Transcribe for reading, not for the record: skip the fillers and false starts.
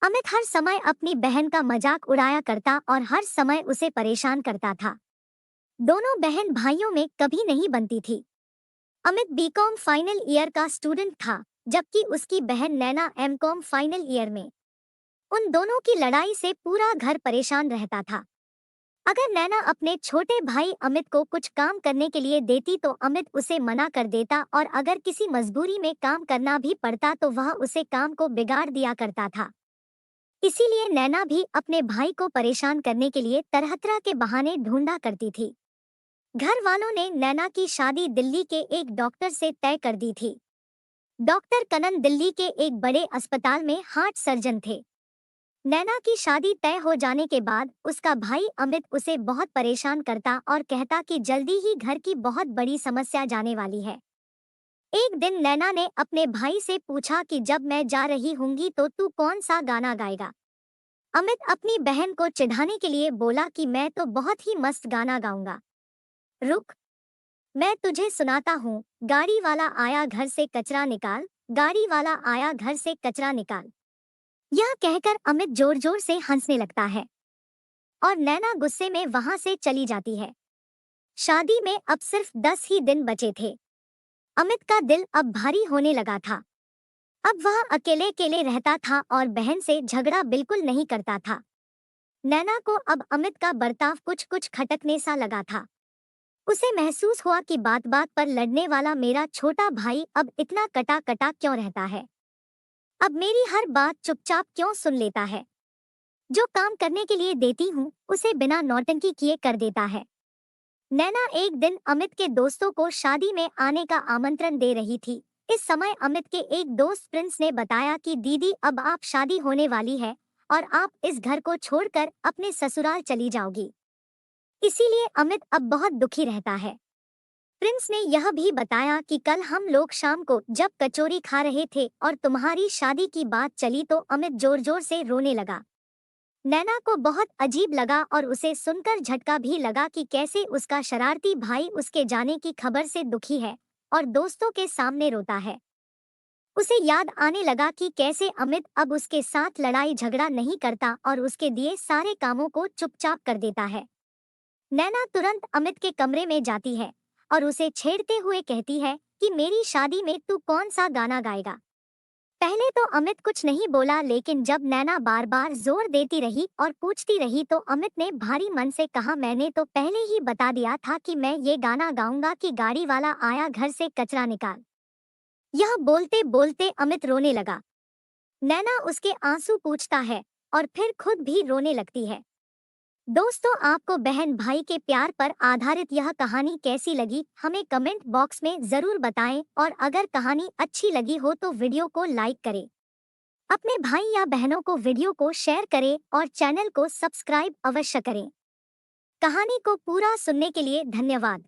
अमित हर समय अपनी बहन का मजाक उड़ाया करता और हर समय उसे परेशान करता था। दोनों बहन भाइयों में कभी नहीं बनती थी। अमित बीकॉम फाइनल ईयर का स्टूडेंट था, जबकि उसकी बहन नैना एमकॉम फाइनल ईयर में। उन दोनों की लड़ाई से पूरा घर परेशान रहता था। अगर नैना अपने छोटे भाई अमित को कुछ काम करने के लिए देती तो अमित उसे मना कर देता, और अगर किसी मजबूरी में काम करना भी पड़ता तो वह उसे काम को बिगाड़ दिया करता था। इसीलिए नैना भी अपने भाई को परेशान करने के लिए तरह तरह के बहाने ढूंढा करती थी। घर वालों ने नैना की शादी दिल्ली के एक डॉक्टर से तय कर दी थी। डॉक्टर कनन दिल्ली के एक बड़े अस्पताल में हार्ट सर्जन थे। नैना की शादी तय हो जाने के बाद उसका भाई अमित उसे बहुत परेशान करता और कहता कि जल्दी ही घर की बहुत बड़ी समस्या जाने वाली है। एक दिन नैना ने अपने भाई से पूछा कि जब मैं जा रही होंगी तो तू कौन सा गाना गाएगा। अमित अपनी बहन को चिढ़ाने के लिए बोला कि मैं तो बहुत ही मस्त गाना गाऊंगा। रुक, मैं तुझे सुनाता हूँ। गाड़ी वाला आया घर से कचरा निकाल, गाड़ी वाला आया घर से कचरा निकाल। यह कहकर अमित जोर जोर से हंसने लगता है और नैना गुस्से में वहां से चली जाती है। शादी में अब सिर्फ 10 ही दिन बचे थे। अमित का दिल अब भारी होने लगा था। अब वह अकेले अकेले रहता था और बहन से झगड़ा बिल्कुल नहीं करता था। नैना को अब अमित का बर्ताव कुछ कुछ खटकने सा लगा था। उसे महसूस हुआ कि बात बात पर लड़ने वाला मेरा छोटा भाई अब इतना कटा कटा क्यों रहता है। अब मेरी हर बात चुपचाप क्यों सुन लेता है। जो काम करने के लिए देती हूँ उसे बिना नौटंकी किए कर देता है। नैना एक दिन अमित के दोस्तों को शादी में आने का आमंत्रण दे रही थी। इस समय अमित के एक दोस्त प्रिंस ने बताया कि दीदी अब आप शादी होने वाली है और आप इस घर को छोड़कर अपने ससुराल चली जाओगी। इसीलिए अमित अब बहुत दुखी रहता है। प्रिंस ने यह भी बताया कि कल हम लोग शाम को जब कचौरी खा रहे थे और तुम्हारी शादी की बात चली तो अमित जोर जोर से रोने लगा। नैना को बहुत अजीब लगा और उसे सुनकर झटका भी लगा कि कैसे उसका शरारती भाई उसके जाने की खबर से दुखी है और दोस्तों के सामने रोता है। उसे याद आने लगा कि कैसे अमित अब उसके साथ लड़ाई झगड़ा नहीं करता और उसके दिए सारे कामों को चुपचाप कर देता है। नैना तुरंत अमित के कमरे में जाती है और उसे छेड़ते हुए कहती है कि मेरी शादी में तू कौन सा गाना गाएगा। पहले तो अमित कुछ नहीं बोला, लेकिन जब नैना बार बार जोर देती रही और पूछती रही तो अमित ने भारी मन से कहा, मैंने तो पहले ही बता दिया था कि मैं ये गाना गाऊंगा कि गाड़ी वाला आया घर से कचरा निकाल। यह बोलते बोलते अमित रोने लगा। नैना उसके आंसू पूछता है और फिर खुद भी रोने लगती है। दोस्तों, आपको बहन भाई के प्यार पर आधारित यह कहानी कैसी लगी हमें कमेंट बॉक्स में जरूर बताएं, और अगर कहानी अच्छी लगी हो तो वीडियो को लाइक करें। अपने भाई या बहनों को वीडियो को शेयर करें और चैनल को सब्सक्राइब अवश्य करें। कहानी को पूरा सुनने के लिए धन्यवाद।